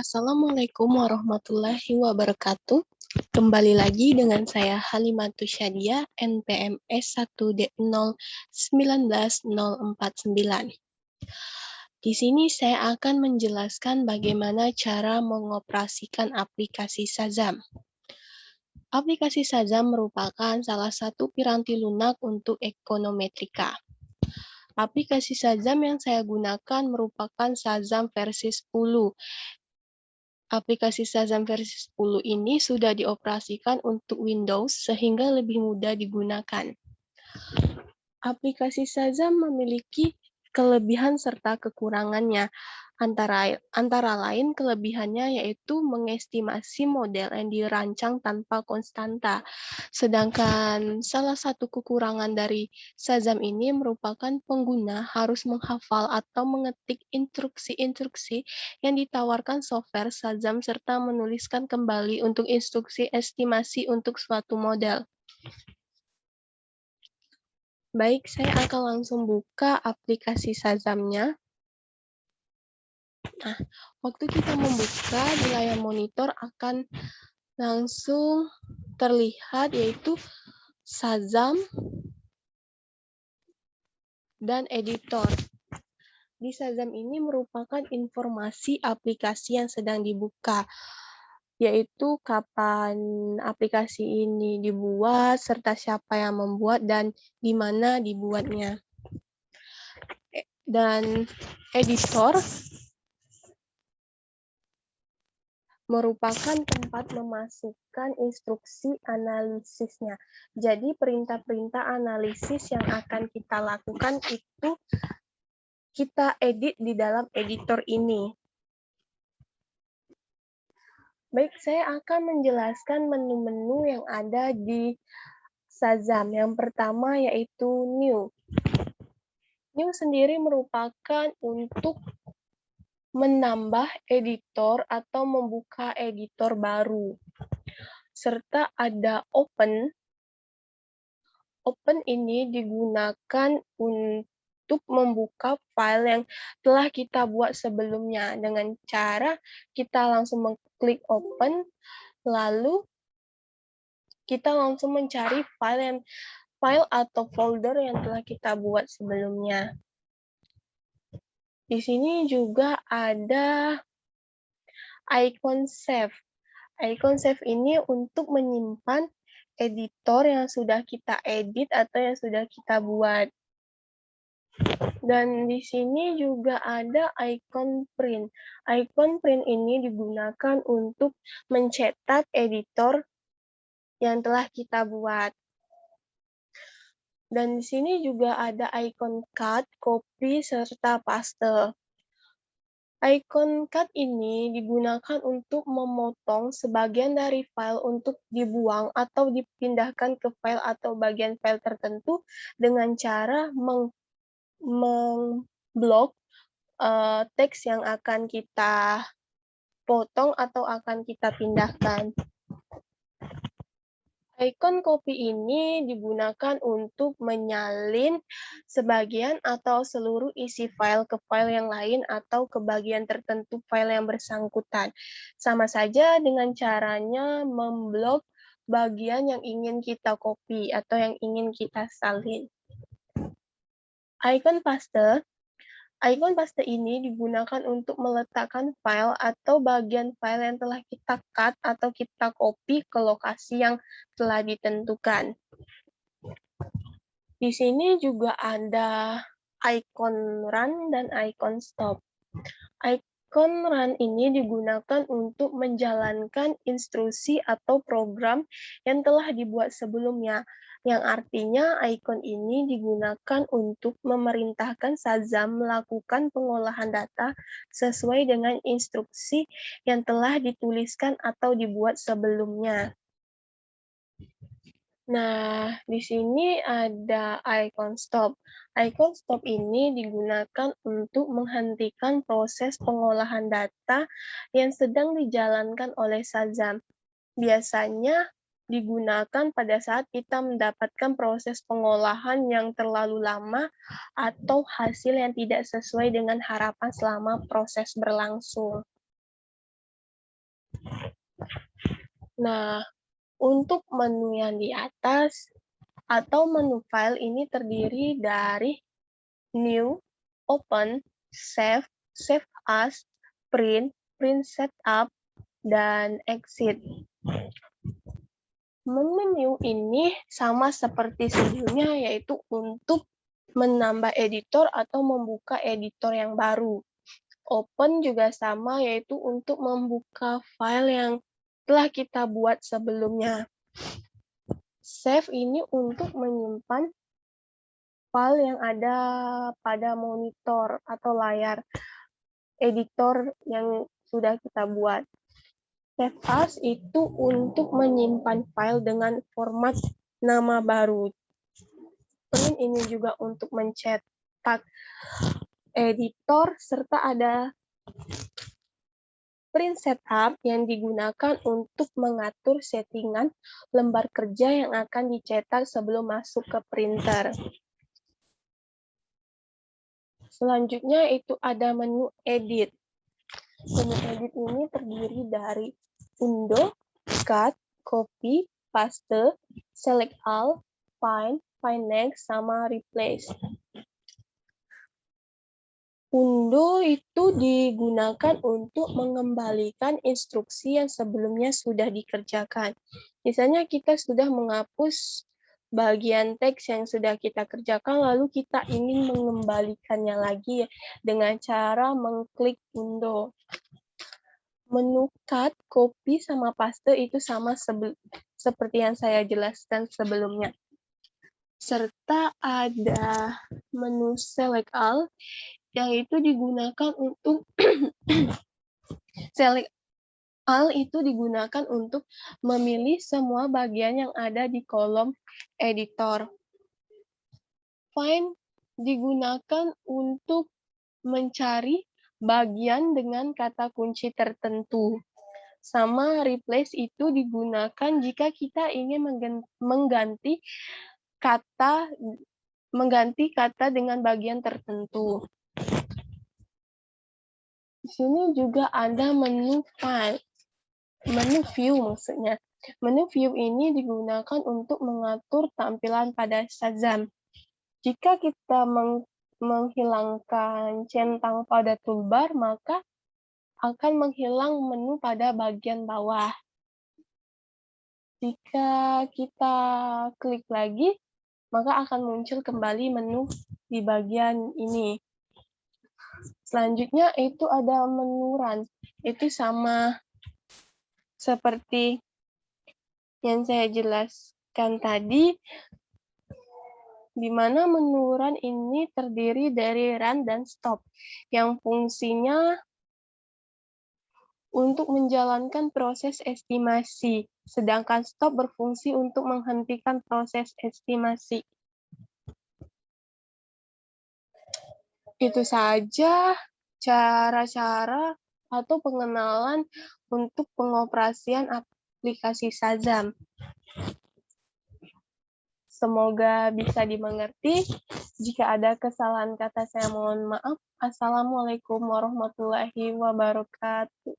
Assalamualaikum warahmatullahi wabarakatuh. Kembali lagi dengan saya Halimatus Syadia, NPMS 1D0190049. Di sini saya akan menjelaskan bagaimana cara mengoperasikan aplikasi Shazam. Aplikasi Shazam merupakan salah satu piranti lunak untuk ekonometrika. Aplikasi Shazam yang saya gunakan merupakan Shazam versi 10. Aplikasi Shazam versi 10 ini sudah dioperasikan untuk Windows sehingga lebih mudah digunakan. Aplikasi Shazam memiliki kelebihan serta kekurangannya. Antara lain kelebihannya yaitu mengestimasi model yang dirancang tanpa konstanta. Sedangkan salah satu kekurangan dari Shazam ini merupakan pengguna harus menghafal atau mengetik instruksi-instruksi yang ditawarkan software Shazam serta menuliskan kembali untuk instruksi estimasi untuk suatu model. Baik, saya akan langsung buka aplikasi Shazam-nya. Nah, waktu kita membuka di layar monitor akan langsung terlihat yaitu Shazam dan editor. Di Shazam ini merupakan informasi aplikasi yang sedang dibuka, yaitu kapan aplikasi ini dibuat, serta siapa yang membuat, dan di mana dibuatnya. Dan editor merupakan tempat memasukkan instruksi analisisnya. Jadi perintah-perintah analisis yang akan kita lakukan itu kita edit di dalam editor ini. Baik, saya akan menjelaskan menu-menu yang ada di Shazam. Yang pertama yaitu New. New sendiri merupakan untuk menambah editor atau membuka editor baru. Serta ada Open. Open ini digunakan untuk membuka file yang telah kita buat sebelumnya dengan cara kita langsung mengklik Open, lalu kita langsung mencari file atau folder yang telah kita buat sebelumnya. Di sini juga ada icon save. Icon save ini untuk menyimpan editor yang sudah kita edit atau yang sudah kita buat. Dan di sini juga ada icon print. Icon print ini digunakan untuk mencetak editor yang telah kita buat. Dan di sini juga ada icon cut, copy, serta paste. Icon cut ini digunakan untuk memotong sebagian dari file untuk dibuang atau dipindahkan ke file atau bagian file tertentu dengan cara memblok teks yang akan kita potong atau akan kita pindahkan. Icon copy ini digunakan untuk menyalin sebagian atau seluruh isi file ke file yang lain atau ke bagian tertentu file yang bersangkutan. Sama saja dengan caranya memblok bagian yang ingin kita copy atau yang ingin kita salin. Icon paste. Icon paste ini digunakan untuk meletakkan file atau bagian file yang telah kita cut atau kita copy ke lokasi yang telah ditentukan. Di sini juga ada icon run dan icon stop. Icon run ini digunakan untuk menjalankan instruksi atau program yang telah dibuat sebelumnya, yang artinya icon ini digunakan untuk memerintahkan Shazam melakukan pengolahan data sesuai dengan instruksi yang telah dituliskan atau dibuat sebelumnya. Nah, di sini ada icon stop. Icon stop ini digunakan untuk menghentikan proses pengolahan data yang sedang dijalankan oleh Shazam. Biasanya digunakan pada saat kita mendapatkan proses pengolahan yang terlalu lama atau hasil yang tidak sesuai dengan harapan selama proses berlangsung. Nah, untuk menu yang di atas atau menu file ini terdiri dari New, Open, Save, Save As, Print, Print Setup, dan Exit. Menu ini sama seperti sebelumnya, yaitu untuk menambah editor atau membuka editor yang baru. Open juga sama, yaitu untuk membuka file yang telah kita buat sebelumnya. Save ini untuk menyimpan file yang ada pada monitor atau layar editor yang sudah kita buat. Save As itu untuk menyimpan file dengan format nama baru. Print ini juga untuk mencetak editor, serta ada Print Setup yang digunakan untuk mengatur settingan lembar kerja yang akan dicetak sebelum masuk ke printer. Selanjutnya itu ada menu Edit. Menu Edit ini terdiri dari Undo, Cut, Copy, Paste, Select All, Find, Find Next, sama Replace. Undo itu digunakan untuk mengembalikan instruksi yang sebelumnya sudah dikerjakan. Misalnya kita sudah menghapus bagian teks yang sudah kita kerjakan, lalu kita ingin mengembalikannya lagi dengan cara mengklik undo. Menu cut, copy, sama paste itu sama seperti yang saya jelaskan sebelumnya. Serta ada menu select all, yang itu digunakan untuk select all itu digunakan untuk memilih semua bagian yang ada di kolom editor. Find digunakan untuk mencari bagian dengan kata kunci tertentu. Sama replace itu digunakan jika kita ingin mengganti kata dengan bagian tertentu. Di sini juga ada menu file, menu view maksudnya. Menu view ini digunakan untuk mengatur tampilan pada Shazam. Jika kita menghilangkan centang pada toolbar, maka akan menghilang menu pada bagian bawah. Jika kita klik lagi, maka akan muncul kembali menu di bagian ini. Selanjutnya itu ada menu run. Itu sama seperti yang saya jelaskan tadi, di mana menu run ini terdiri dari run dan stop, yang fungsinya untuk menjalankan proses estimasi, sedangkan stop berfungsi untuk menghentikan proses estimasi. Itu saja cara-cara atau pengenalan untuk pengoperasian aplikasi Shazam. Semoga bisa dimengerti. Jika ada kesalahan kata, saya mohon maaf. Assalamualaikum warahmatullahi wabarakatuh.